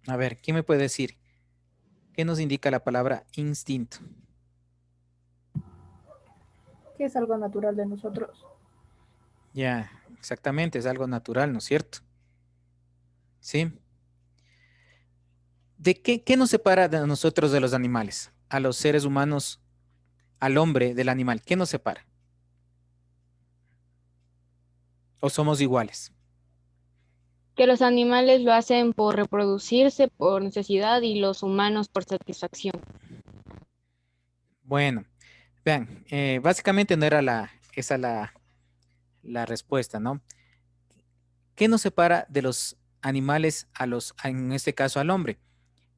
A ver, ¿quién me puede decir? ¿Qué nos indica la palabra instinto? Que es algo natural de nosotros. Ya, exactamente, es algo natural, ¿no es cierto? Sí. ¿Qué nos separa de nosotros de los animales? A los seres humanos, al hombre del animal, ¿qué nos separa? ¿O somos iguales? Que los animales lo hacen por reproducirse, por necesidad, y los humanos por satisfacción. Bueno, vean, básicamente no era esa la respuesta, ¿no? ¿Qué nos separa de los animales en este caso al hombre?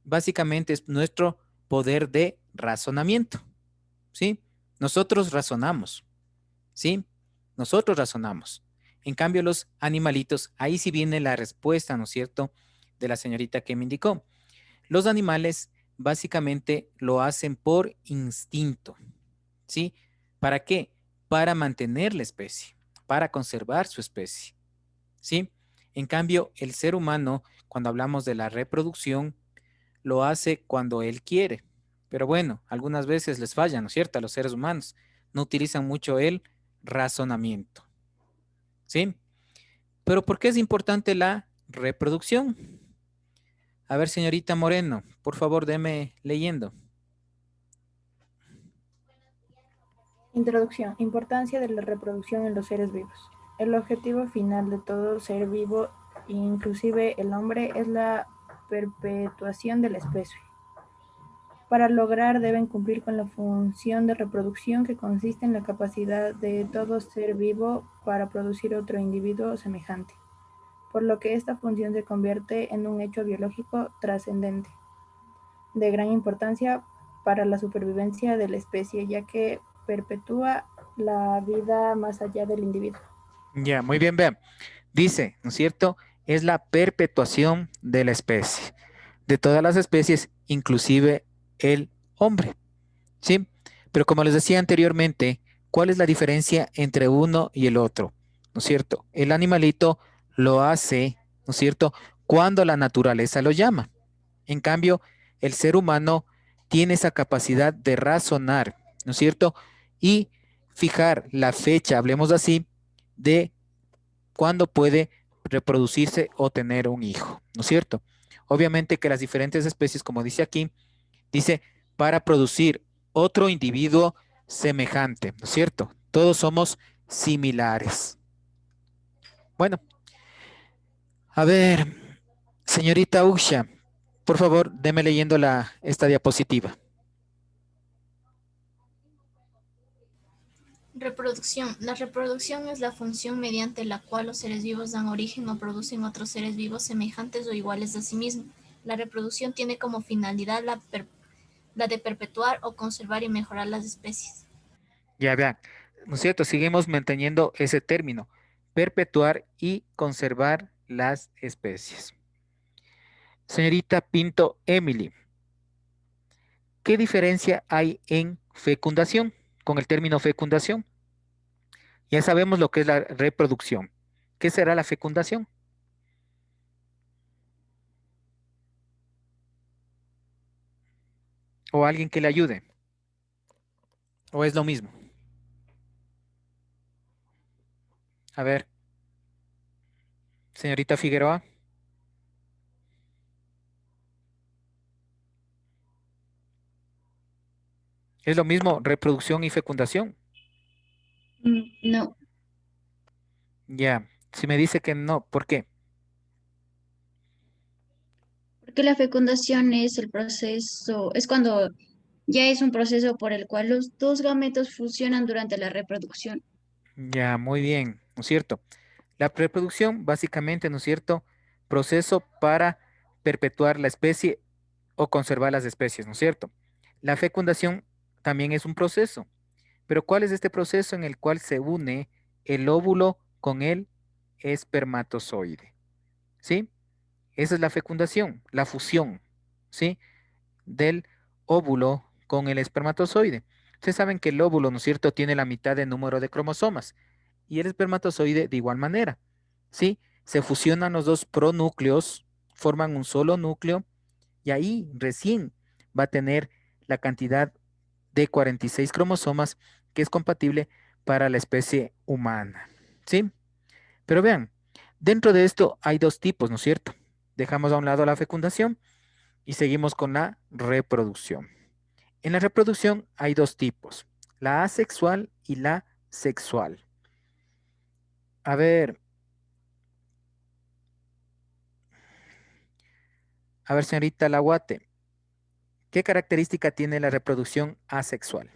Básicamente es nuestro poder de razonamiento, ¿sí? Nosotros razonamos, ¿sí? Nosotros razonamos. En cambio, los animalitos, ahí sí viene la respuesta, ¿no es cierto?, de la señorita que me indicó. Los animales básicamente lo hacen por instinto, ¿sí? ¿Para qué? Para mantener la especie, para conservar su especie, ¿sí? En cambio, el ser humano, cuando hablamos de la reproducción, lo hace cuando él quiere. Pero bueno, algunas veces les falla, ¿no es cierto? A los seres humanos. No utilizan mucho el razonamiento, ¿sí? Pero ¿por qué es importante la reproducción? A ver, señorita Moreno, por favor, deme leyendo. Introducción. Importancia de la reproducción en los seres vivos. El objetivo final de todo ser vivo, inclusive el hombre, es la perpetuación de la especie. Para lograr deben cumplir con la función de reproducción que consiste en la capacidad de todo ser vivo para producir otro individuo semejante, por lo que esta función se convierte en un hecho biológico trascendente, de gran importancia para la supervivencia de la especie, ya que perpetúa la vida más allá del individuo. Ya, muy bien, vean. Dice, ¿no es cierto? Es la perpetuación de la especie, de todas las especies, inclusive el hombre, ¿sí? Pero como les decía anteriormente, ¿cuál es la diferencia entre uno y el otro? ¿No es cierto? El animalito lo hace, ¿no es cierto? Cuando la naturaleza lo llama. En cambio, el ser humano tiene esa capacidad de razonar, ¿no es cierto? Y fijar la fecha, hablemos así, de cuándo puede reproducirse o tener un hijo, ¿no es cierto? Obviamente que las diferentes especies, como dice aquí, dice para producir otro individuo semejante, ¿no es cierto? Todos somos similares. Bueno, a ver, señorita Usha, por favor, deme leyendo esta diapositiva. Reproducción. La reproducción es la función mediante la cual los seres vivos dan origen o producen otros seres vivos semejantes o iguales a sí mismos. La reproducción tiene como finalidad la de perpetuar o conservar y mejorar las especies. Ya vean, ¿no es cierto? Seguimos manteniendo ese término, perpetuar y conservar las especies. Señorita Pinto Emily, ¿qué diferencia hay en fecundación con el término fecundación? Ya sabemos lo que es la reproducción. ¿Qué será la fecundación? ¿O alguien que le ayude? ¿O es lo mismo? A ver, señorita Figueroa. ¿Es lo mismo reproducción y fecundación? No, Ya, si me dice que no, ¿por qué? porque la fecundación es el proceso, es cuando ya es un proceso por el cual los dos gametos fusionan durante la reproducción. Ya, muy bien, ¿no es cierto? La reproducción, básicamente, ¿no es cierto? Proceso para perpetuar la especie o conservar las especies, ¿no es cierto? La fecundación también es un proceso, pero ¿cuál es este proceso en el cual se une el óvulo con el espermatozoide? ¿Sí? Esa es la fecundación, la fusión, ¿sí? Del óvulo con el espermatozoide. Ustedes saben que el óvulo, ¿no es cierto?, tiene la mitad del número de cromosomas y el espermatozoide de igual manera, ¿sí? Se fusionan los dos pronúcleos, forman un solo núcleo Y ahí recién va a tener la cantidad de 46 cromosomas que es compatible para la especie humana. ¿Sí? Pero vean, dentro de esto hay dos tipos, ¿no es cierto? Dejamos a un lado la fecundación y seguimos con la reproducción. En la reproducción hay dos tipos, la asexual y la sexual. A ver, señorita Laguate, ¿qué característica tiene la reproducción asexual?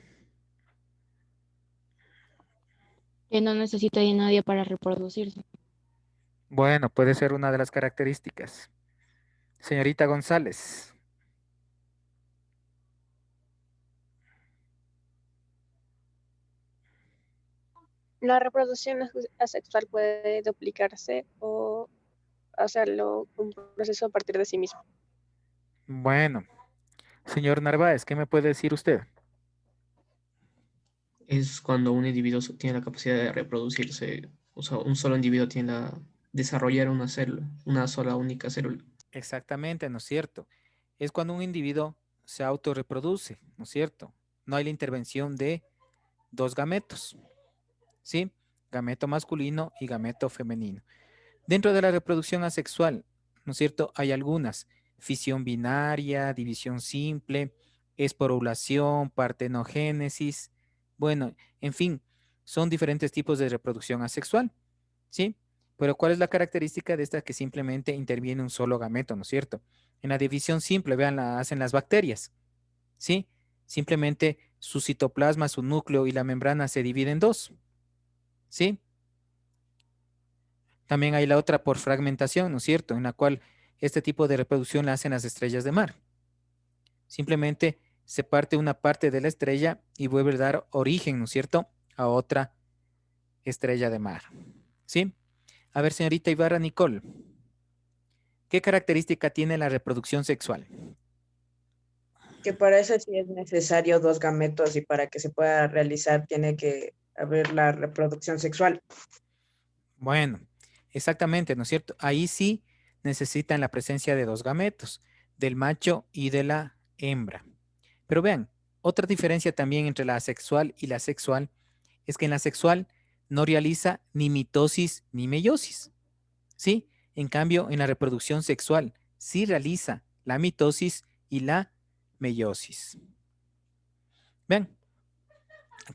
Que no necesita de nadie para reproducirse. Bueno, puede ser una de las características. Señorita González. La reproducción asexual puede duplicarse o hacerlo un proceso a partir de sí mismo. Bueno, señor Narváez, ¿qué me puede decir usted? Es cuando un individuo tiene la capacidad de reproducirse, o sea, un solo individuo tiene desarrollar una célula, una sola única célula. Exactamente, ¿no es cierto? Es cuando un individuo se autorreproduce, ¿no es cierto? No hay la intervención de dos gametos, ¿sí? Gameto masculino y gameto femenino. Dentro de la reproducción asexual, ¿no es cierto? Hay algunas, fisión binaria, división simple, esporulación, partenogénesis, bueno, en fin, son diferentes tipos de reproducción asexual, ¿sí? Pero ¿cuál es la característica de esta que simplemente interviene un solo gameto, ¿no es cierto? En la división simple, vean, la hacen las bacterias, ¿sí? Simplemente su citoplasma, su núcleo y la membrana se dividen en dos, ¿sí? También hay la otra por fragmentación, ¿no es cierto? En la cual este tipo de reproducción la hacen las estrellas de mar. Simplemente se parte una parte de la estrella y vuelve a dar origen, ¿no es cierto?, a otra estrella de mar. ¿Sí? A ver, señorita Ibarra Nicole, ¿qué característica tiene la reproducción sexual? Que para eso sí es necesario dos gametos y para que se pueda realizar tiene que haber la reproducción sexual. Bueno, exactamente, ¿no es cierto? Ahí sí necesitan la presencia de dos gametos, del macho y de la hembra. Pero vean, otra diferencia también entre la asexual y la sexual es que en la sexual no realiza ni mitosis ni meiosis, ¿sí? En cambio, en la reproducción sexual sí realiza la mitosis y la meiosis. Vean,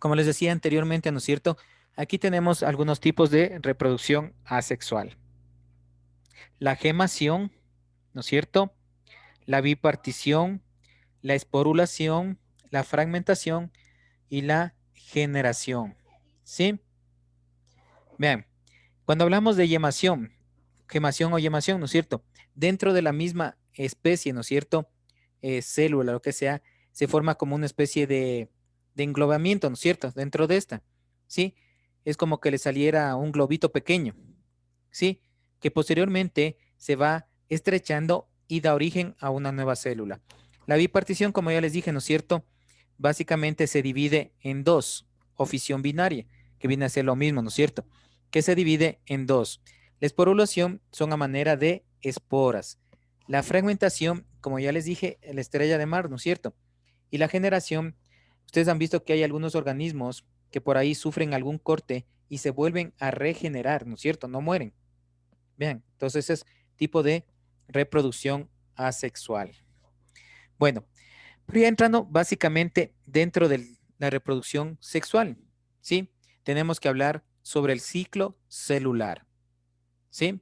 como les decía anteriormente, ¿no es cierto? Aquí tenemos algunos tipos de reproducción asexual. La gemación, ¿no es cierto? La bipartición, la esporulación, la fragmentación y la generación, ¿sí? Vean, cuando hablamos de gemación o yemación, ¿no es cierto? Dentro de la misma especie, ¿no es cierto? Célula, lo que sea, se forma como una especie de englobamiento, ¿no es cierto? Dentro de esta, ¿sí? Es como que le saliera un globito pequeño, ¿sí? Que posteriormente se va estrechando y da origen a una nueva célula. La bipartición, como ya les dije, ¿no es cierto? Básicamente se divide en dos, o fisión binaria, que viene a ser lo mismo, ¿no es cierto? Que se divide en dos. La esporulación son a manera de esporas. La fragmentación, como ya les dije, la estrella de mar, ¿no es cierto? Y la generación, ustedes han visto que hay algunos organismos que por ahí sufren algún corte y se vuelven a regenerar, ¿no es cierto? No mueren. Vean, entonces es tipo de reproducción asexual. Bueno, pero ya entrando básicamente dentro de la reproducción sexual, ¿sí? Tenemos que hablar sobre el ciclo celular, ¿sí?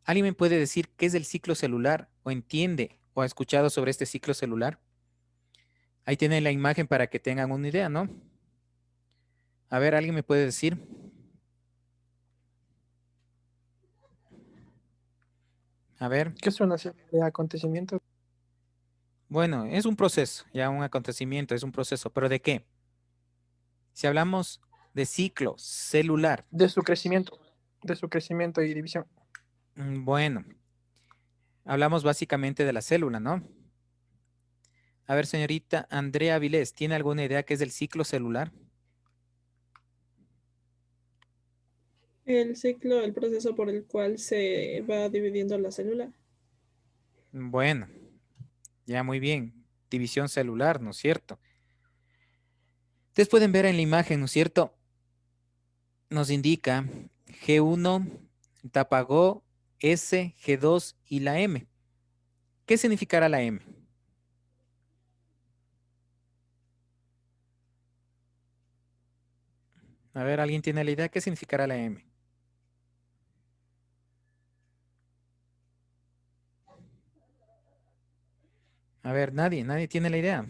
¿Alguien me puede decir qué es el ciclo celular o entiende o ha escuchado sobre este ciclo celular? Ahí tienen la imagen para que tengan una idea, ¿no? A ver, ¿alguien me puede decir? A ver, ¿Qué es una serie de acontecimientos? bueno, es un proceso, ya un acontecimiento, es un proceso, pero ¿de qué? Si hablamos de ciclo celular, De su crecimiento y división. bueno, hablamos básicamente de la célula, ¿no? A ver, señorita Andrea Vilés, ¿tiene alguna idea qué es el ciclo celular? El ciclo, el proceso por el cual se va dividiendo la célula. Bueno, Ya, muy bien. División celular, ¿no es cierto? Ustedes pueden ver en la imagen, ¿no es cierto? Nos indica G1, tapagó, S, G2 y la M. ¿Qué significará la M? A ver, ¿alguien tiene la idea? ¿Qué significará la M? A ver, nadie tiene la idea.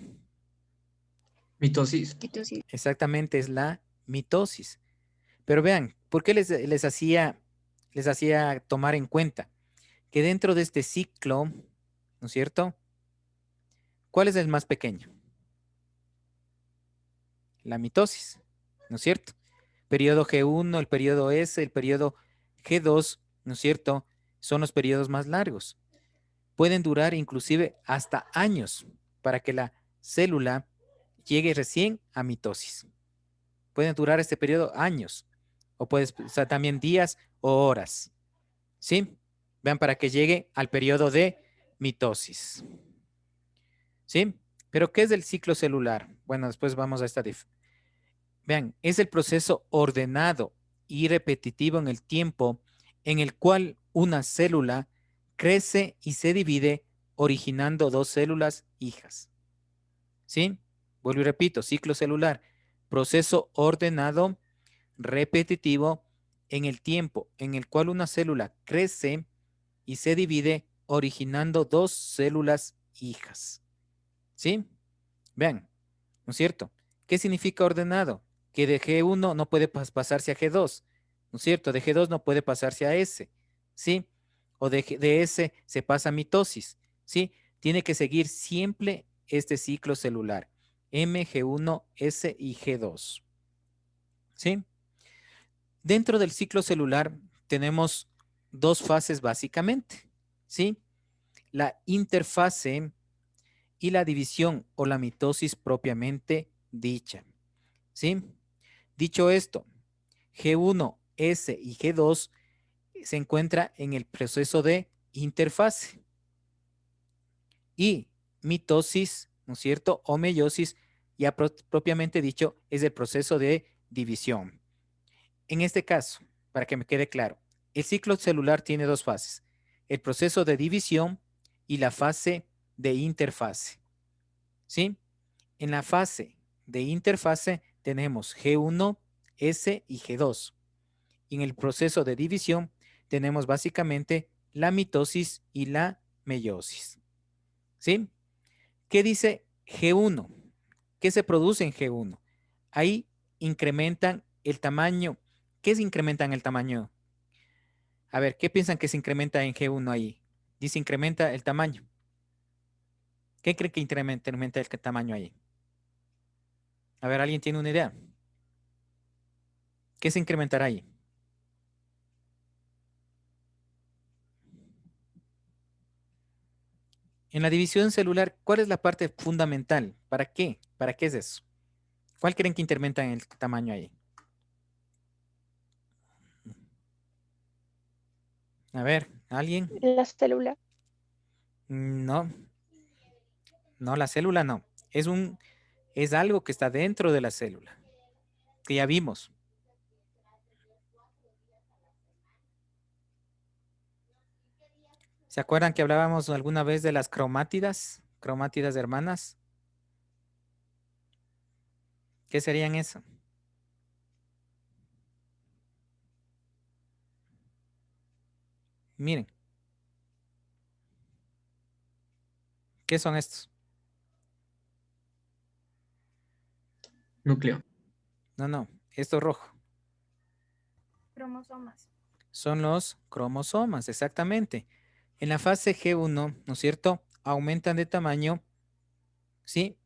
Mitosis. Entonces, Exactamente, es la mitosis. Pero vean, ¿por qué les hacía tomar en cuenta que dentro de este ciclo, ¿no es cierto? ¿Cuál es el más pequeño? La mitosis, ¿no es cierto? Periodo G1, el periodo S, el periodo G2, ¿no es cierto? Son los periodos más largos. Pueden durar inclusive hasta años para que la célula llegue recién a mitosis. Pueden durar este periodo años, o puede ser también días o horas, ¿sí? Vean, para que llegue al periodo de mitosis, ¿sí? Pero, ¿qué es el ciclo celular? Bueno, después vamos a esta Vean, es el proceso ordenado y repetitivo en el tiempo en el cual una célula crece y se divide originando dos células hijas. ¿Sí? Vuelvo y repito, ciclo celular, proceso ordenado, repetitivo en el tiempo en el cual una célula crece y se divide originando dos células hijas. ¿Sí? Vean, ¿no es cierto? ¿Qué significa ordenado? Que de G1 no puede pasarse a G2, ¿no es cierto? De G2 no puede pasarse a S, ¿sí? O de S se pasa a mitosis, ¿sí? Tiene que seguir siempre este ciclo celular, M, G1, S y G2, ¿sí? Dentro del ciclo celular tenemos dos fases básicamente, ¿sí? La interfase y la división o la mitosis propiamente dicha, ¿sí? Dicho esto, G1, S y G2 se encuentra en el proceso de interfase y mitosis, ¿no es cierto? O meiosis, ya propiamente dicho, es el proceso de división. En este caso, para que me quede claro, el ciclo celular tiene dos fases, el proceso de división y la fase de interfase, ¿sí? En la fase de interfase tenemos G1, S y G2. Y en el proceso de división tenemos básicamente la mitosis y la meiosis. ¿Sí? ¿Qué dice G1? ¿Qué se produce en G1? Ahí incrementan el tamaño. ¿Qué se incrementan el tamaño? A ver, ¿qué piensan que se incrementa en G1 ahí? Dice incrementa el tamaño. ¿Qué creen que incrementa el tamaño ahí? A ver, ¿alguien tiene una idea? ¿Qué se incrementará ahí? En la división celular, ¿cuál es la parte fundamental? ¿Para qué? ¿Para qué es eso? ¿Cuál creen que incrementa en el tamaño ahí? A ver, ¿alguien? La célula. No, no, la célula no. Es algo que está dentro de la célula, que ya vimos. ¿Se acuerdan que hablábamos alguna vez de las cromátidas? Cromátidas hermanas. ¿Qué serían eso? Miren. ¿Qué son estos? Núcleo. No, esto rojo. Cromosomas. Son los cromosomas, exactamente. En la fase G1, ¿no es cierto? Aumentan de tamaño, ¿sí?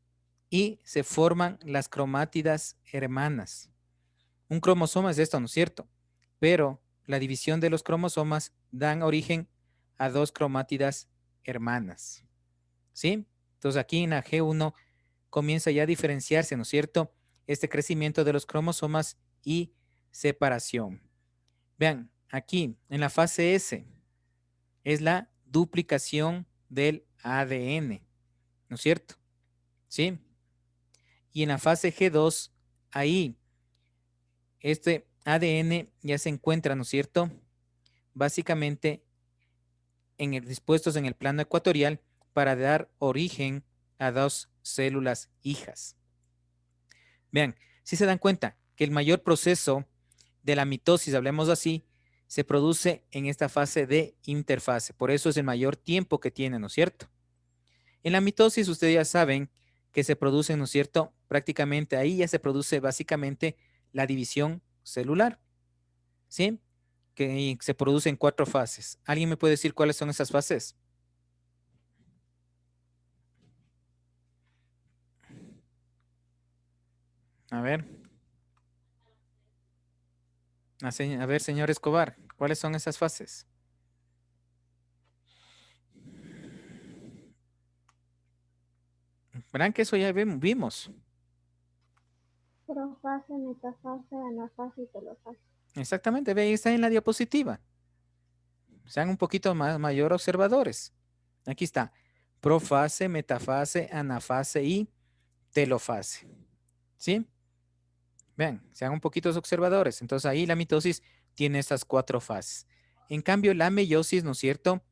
Y se forman las cromátidas hermanas. Un cromosoma es esto, ¿no es cierto? Pero la división de los cromosomas dan origen a dos cromátidas hermanas, ¿sí? Entonces aquí en la G1 comienza ya a diferenciarse, ¿no es cierto? Este crecimiento de los cromosomas y separación. Vean, aquí en la fase S es la duplicación del ADN, ¿no es cierto? ¿Sí? Y en la fase G2, ahí, este ADN ya se encuentra, ¿no es cierto? Básicamente dispuestos en el plano ecuatorial para dar origen a dos células hijas. Vean, si se dan cuenta que el mayor proceso de la mitosis, hablemos así, se produce en esta fase de interfase. Por eso es el mayor tiempo que tiene, ¿no es cierto? En la mitosis, ustedes ya saben que se produce, ¿no es cierto? Prácticamente ahí ya se produce básicamente la división celular, ¿sí? Que se produce en 4 fases. ¿Alguien me puede decir cuáles son esas fases? A ver. A ver, señor Escobar, ¿cuáles son esas fases? Verán que eso ya vimos. Profase, metafase, anafase y telofase. Exactamente, ve, ahí está en la diapositiva. Sean un poquito más mayor observadores. Aquí está. Profase, metafase, anafase y telofase. ¿Sí? Vean, sean un poquito observadores. Entonces ahí la mitosis tiene estas 4 fases. En cambio, la meiosis, ¿no es cierto?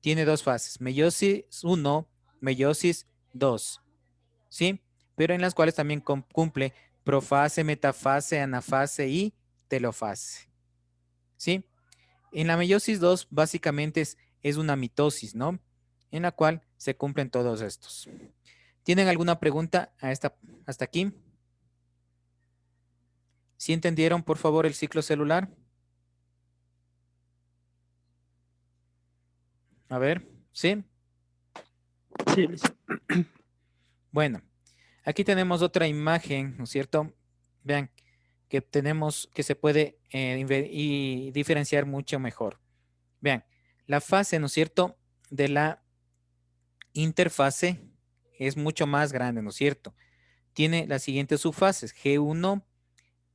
Tiene 2 fases. Meiosis 1, meiosis 2. ¿Sí? Pero en las cuales también cumple profase, metafase, anafase y telofase. ¿Sí? En la meiosis 2 básicamente es una mitosis, ¿no? En la cual se cumplen todos estos. ¿Tienen alguna pregunta hasta aquí? ¿Sí entendieron, por favor, el ciclo celular? A ver, ¿sí? Sí, listo. Bueno, aquí tenemos otra imagen, ¿no es cierto? Vean que tenemos que se puede y diferenciar mucho mejor. Vean, la fase, ¿no es cierto?, de la interfase es mucho más grande, ¿no es cierto? Tiene las siguientes subfases, G1,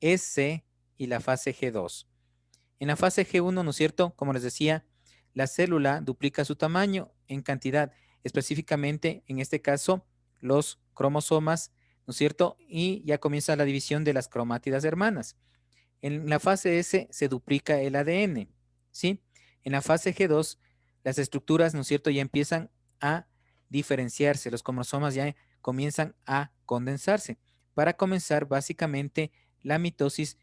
S y la fase G2. En la fase G1, ¿no es cierto?, como les decía, la célula duplica su tamaño en cantidad, específicamente, en este caso, los cromosomas, ¿no es cierto? Y ya comienza la división de las cromátidas hermanas. En la fase S se duplica el ADN, ¿sí? En la fase G2, las estructuras, ¿no es cierto?, ya empiezan a diferenciarse, los cromosomas ya comienzan a condensarse para comenzar básicamente la mitosis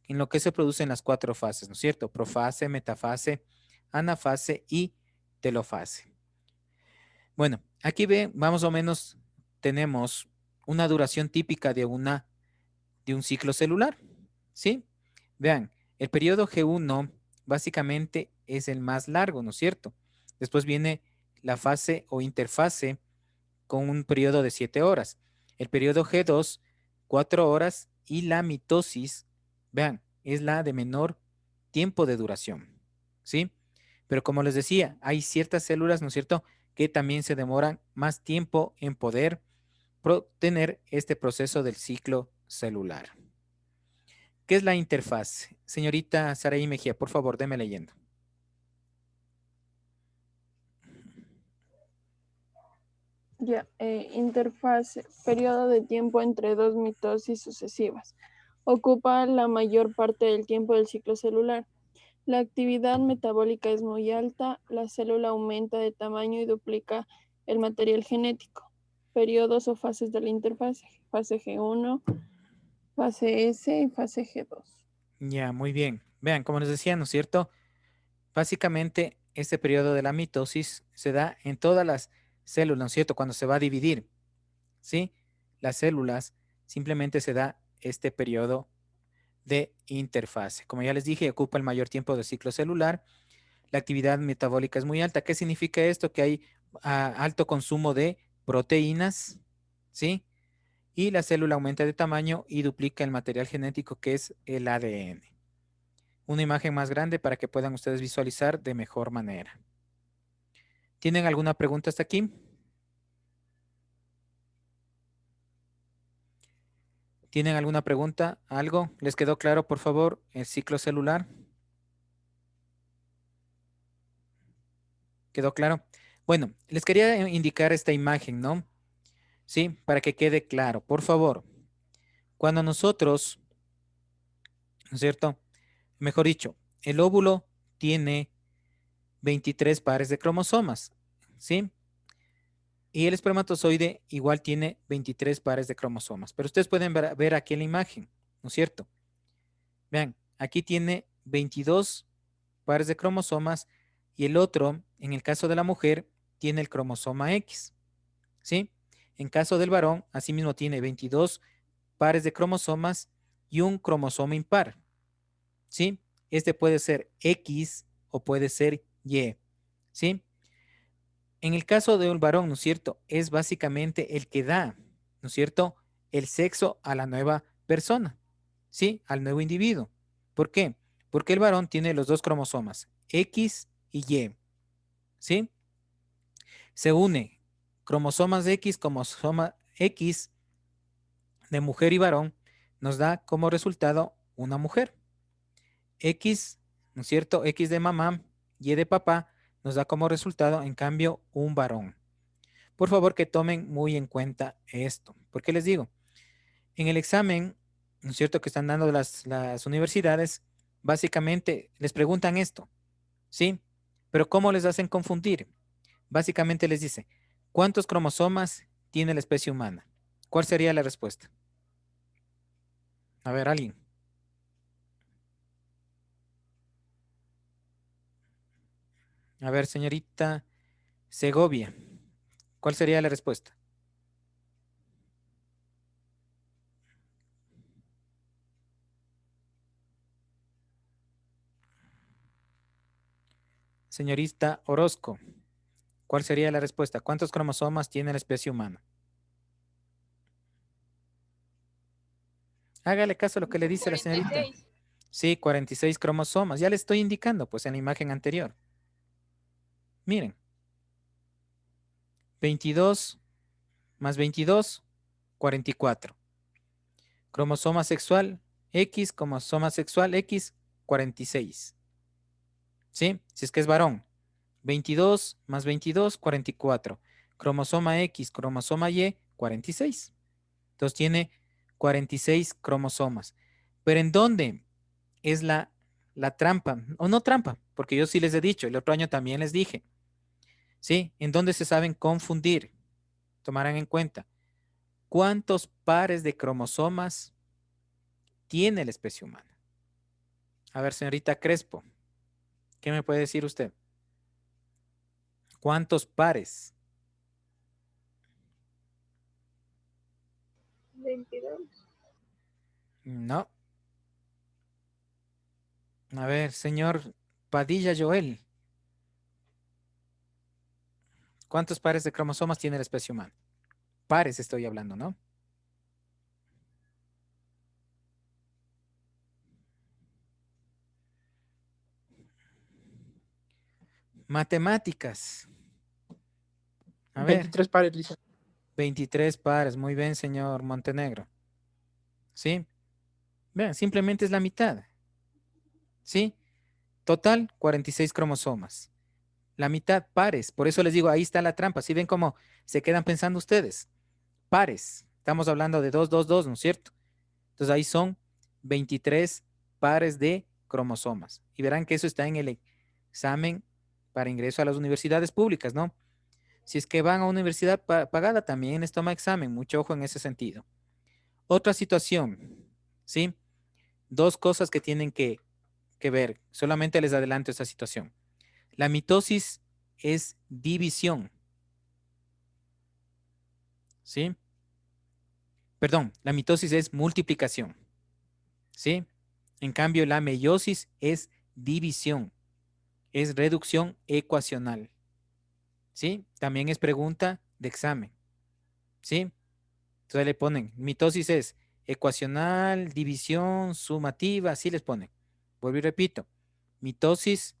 en lo que se produce en las 4 fases, ¿no es cierto? Profase, metafase, anafase y telofase. Bueno, aquí más o menos tenemos una duración típica de un ciclo celular, ¿sí? Vean, el periodo G1 básicamente es el más largo, ¿no es cierto? Después viene la fase o interfase con un periodo de 7 horas. El periodo G2, 4 horas y la mitosis, vean, es la de menor tiempo de duración, ¿sí? Pero como les decía, hay ciertas células, ¿no es cierto?, que también se demoran más tiempo en poder tener este proceso del ciclo celular. ¿Qué es la interfaz? Señorita Saraí Mejía, por favor, déme leyendo. Ya, interfase, periodo de tiempo entre dos mitosis sucesivas. Ocupa la mayor parte del tiempo del ciclo celular. La actividad metabólica es muy alta, la célula aumenta de tamaño y duplica el material genético. Periodos o fases de la interfase, fase G1, fase S y fase G2. Ya, muy bien. Vean, como les decía, ¿no es cierto? Básicamente, este periodo de la mitosis se da en todas las células, ¿no es cierto? Cuando se va a dividir, ¿sí? Las células simplemente se da este periodo de interfase. Como ya les dije, ocupa el mayor tiempo del ciclo celular. La actividad metabólica es muy alta. ¿Qué significa esto? Que hay alto consumo de proteínas, ¿sí? Y la célula aumenta de tamaño y duplica el material genético que es el ADN. Una imagen más grande para que puedan ustedes visualizar de mejor manera. ¿Tienen alguna pregunta hasta aquí? ¿Tienen alguna pregunta? ¿Algo? ¿Les quedó claro, por favor, el ciclo celular? ¿Quedó claro? Bueno, les quería indicar esta imagen, ¿no? ¿Sí? Para que quede claro, por favor. Cuando nosotros, ¿no es cierto? Mejor dicho, el óvulo tiene 23 pares de cromosomas, ¿sí? Y el espermatozoide igual tiene 23 pares de cromosomas. Pero ustedes pueden ver aquí en la imagen, ¿no es cierto? Vean, aquí tiene 22 pares de cromosomas y el otro, en el caso de la mujer, tiene el cromosoma X, ¿sí? En caso del varón, asimismo tiene 22 pares de cromosomas y un cromosoma impar, ¿sí? Este puede ser X o puede ser Y, ¿sí? En el caso de un varón, ¿no es cierto? Es básicamente el que da, ¿no es cierto? El sexo a la nueva persona, ¿sí? Al nuevo individuo. ¿Por qué? Porque el varón tiene los dos cromosomas, X y Y, ¿sí? Se une cromosomas de X, cromosoma X de mujer y varón, nos da como resultado una mujer. X, ¿no es cierto? X de mamá, Y de papá, nos da como resultado, en cambio, un varón. Por favor, que tomen muy en cuenta esto. Porque les digo, en el examen, ¿no es cierto?, que están dando las universidades, básicamente les preguntan esto, ¿sí? Pero ¿cómo les hacen confundir? Básicamente les dice, ¿cuántos cromosomas tiene la especie humana? ¿Cuál sería la respuesta? A ver, alguien. A ver, señorita Segovia, ¿cuál sería la respuesta? Señorita Orozco, ¿cuál sería la respuesta? ¿Cuántos cromosomas tiene la especie humana? Hágale caso a lo que le dice la señorita. 46. Sí, 46 cromosomas. Ya le estoy indicando, pues, en la imagen anterior. Miren. 22 más 22, 44. Cromosoma sexual X, cromosoma sexual X, 46. ¿Sí? Si es que es varón. 22 más 22, 44. Cromosoma X, cromosoma Y, 46. Entonces tiene 46 cromosomas. Pero ¿en dónde es la trampa? O no trampa, porque yo sí les he dicho, el otro año también les dije. ¿Sí? ¿En dónde se saben confundir? Tomarán en cuenta. ¿Cuántos pares de cromosomas tiene la especie humana? A ver, señorita Crespo, ¿qué me puede decir usted? ¿Cuántos pares? 22. No. A ver, señor Padilla Joel, ¿cuántos pares de cromosomas tiene la especie humana? Pares estoy hablando, ¿no? Matemáticas. A ver, 23 pares, Lisa. 23 pares. Muy bien, señor Montenegro. ¿Sí? Vean, simplemente es la mitad. ¿Sí? Total, 46 cromosomas. La mitad pares. Por eso les digo, ahí está la trampa. ¿Sí ven cómo se quedan pensando ustedes? Pares. Estamos hablando de 2, 2, 2, ¿no es cierto? Entonces ahí son 23 pares de cromosomas. Y verán que eso está en el examen para ingreso a las universidades públicas, ¿no? Si es que van a una universidad pagada, también les toma examen. Mucho ojo en ese sentido. Otra situación, ¿sí? Dos cosas que tienen que ver. Solamente les adelanto esta situación. La mitosis es división, ¿sí? Perdón, la mitosis es multiplicación, ¿sí? En cambio, la meiosis es división, es reducción ecuacional, ¿sí? También es pregunta de examen, ¿sí? Entonces le ponen, mitosis es ecuacional, división, sumativa, así les ponen. Vuelvo y repito, mitosis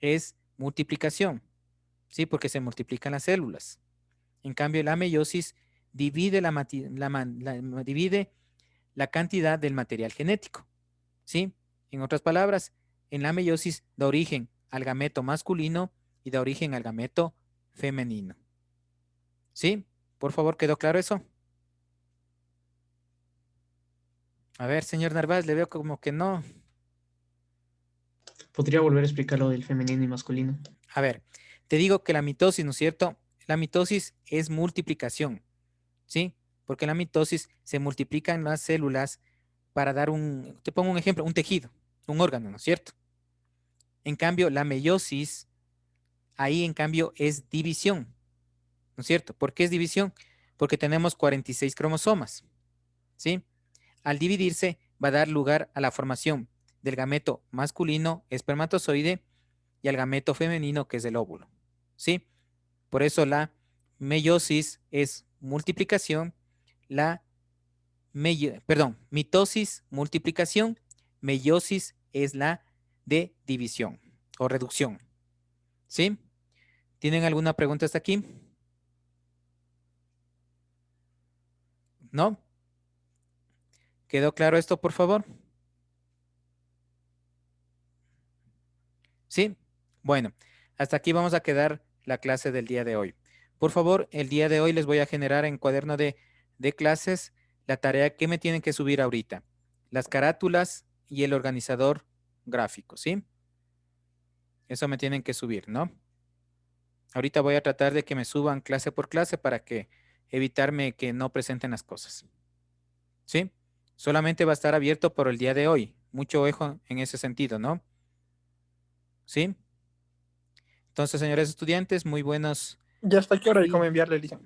es multiplicación, ¿sí? Porque se multiplican las células. En cambio, la meiosis divide divide la cantidad del material genético, ¿sí? En otras palabras, en la meiosis da origen al gameto masculino y da origen al gameto femenino, ¿sí? Por favor, ¿quedó claro eso? A ver, señor Narváez, le veo como que no. ¿Podría volver a explicar lo del femenino y masculino? A ver, te digo que la mitosis, ¿no es cierto? La mitosis es multiplicación, ¿sí? Porque en la mitosis se multiplican las células para dar te pongo un ejemplo, un tejido, un órgano, ¿no es cierto? En cambio, la meiosis, ahí en cambio es división, ¿no es cierto? ¿Por qué es división? Porque tenemos 46 cromosomas, ¿sí? Al dividirse va a dar lugar a la formación del gameto masculino, espermatozoide, y al gameto femenino, que es el óvulo, ¿sí? Por eso la meiosis es multiplicación, mitosis, multiplicación, meiosis es la de división o reducción, ¿sí? ¿Tienen alguna pregunta hasta aquí? ¿No? ¿Quedó claro esto, por favor? ¿Sí? Bueno, hasta aquí vamos a quedar la clase del día de hoy. Por favor, el día de hoy les voy a generar en cuaderno de clases la tarea que me tienen que subir ahorita. Las carátulas y el organizador gráfico, ¿sí? Eso me tienen que subir, ¿no? Ahorita voy a tratar de que me suban clase por clase para que evitarme que no presenten las cosas. ¿Sí? Solamente va a estar abierto por el día de hoy. Mucho ojo en ese sentido, ¿no? ¿Sí? Entonces, señores estudiantes, muy buenos. ¿Ya hasta qué hora y Y cómo enviarle, Lisa?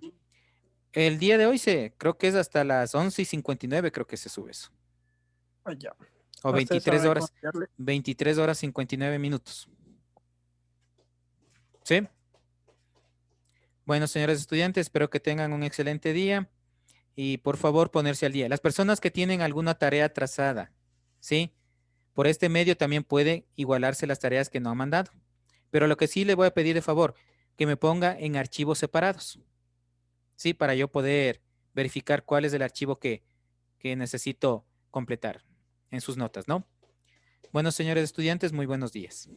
el día de hoy creo que es hasta las 11:59, creo que se sube eso. Ah, ya. O ¿A ustedes 23 saben cómo horas, enviarle? 23 horas 59 minutos. ¿Sí? Bueno, señores estudiantes, espero que tengan un excelente día y por favor ponerse al día. Las personas que tienen alguna tarea atrasada, ¿sí? Por este medio también puede igualarse las tareas que no han mandado. Pero lo que sí le voy a pedir de favor, que me ponga en archivos separados, ¿sí? Para yo poder verificar cuál es el archivo que necesito completar en sus notas, ¿no? Bueno, señores estudiantes, muy buenos días.